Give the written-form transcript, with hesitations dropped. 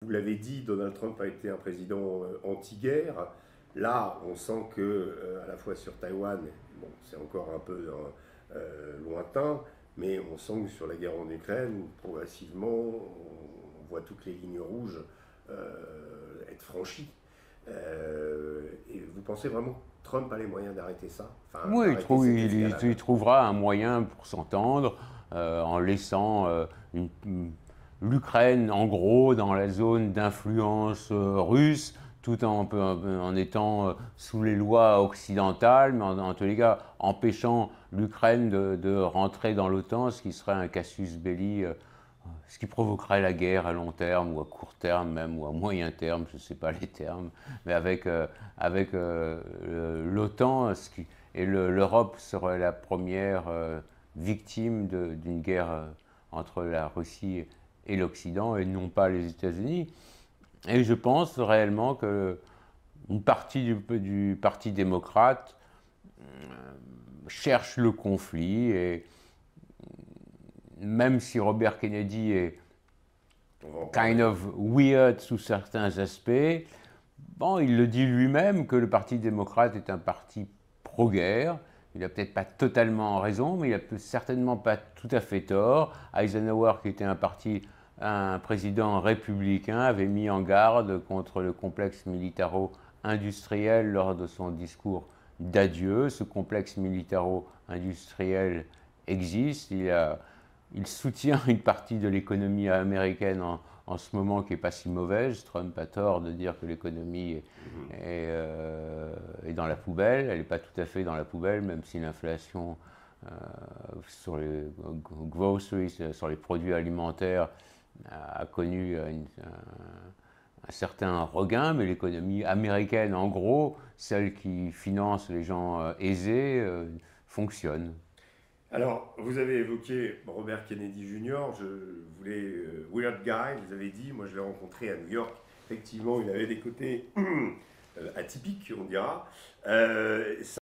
Vous l'avez dit, Donald Trump a été un président anti-guerre. Là, on sent que, à la fois sur Taïwan, bon, c'est encore un peu lointain, mais on sent que sur la guerre en Ukraine, progressivement, on voit toutes les lignes rouges être franchies. Et vous pensez vraiment que Trump a les moyens d'arrêter ça, enfin Oui, d'arrêter cette il escalade? trouvera un moyen pour s'entendre en laissant l'Ukraine, en gros, dans la zone d'influence russe, tout en étant sous les lois occidentales, mais en tous les cas empêchant l'Ukraine de rentrer dans l'OTAN, ce qui serait un casus belli, ce qui provoquerait la guerre à long terme, ou à court terme même, ou à moyen terme, je ne sais pas les termes, mais avec l'OTAN, et l'Europe serait la première victime d'une guerre entre la Russie et l'Occident, et non pas les États-Unis. Et je pense réellement que une partie du Parti démocrate cherche le conflit, et même si Robert Kennedy est On va en kind parler. of weird sous certains aspects, bon, il le dit lui-même que le Parti démocrate est un parti pro-guerre. Il n'a peut-être pas totalement raison, mais il n'a certainement pas tout à fait tort. Eisenhower, qui était un président républicain, avait mis en garde contre le complexe militaro-industriel lors de son discours d'adieu. Ce complexe militaro-industriel existe. Il soutient une partie de l'économie américaine en ce moment qui n'est pas si mauvaise. Trump a tort de dire que l'économie est dans la poubelle. Elle n'est pas tout à fait dans la poubelle, même si l'inflation euh, sur les groceries, sur les produits alimentaires, a connu un certain regain, mais l'économie américaine, en gros, celle qui finance les gens aisés, fonctionne. Alors, vous avez évoqué Robert Kennedy Jr., je voulais Weird Guy, vous avez dit, moi je l'ai rencontré à New York. Effectivement, il avait des côtés atypiques, on dira.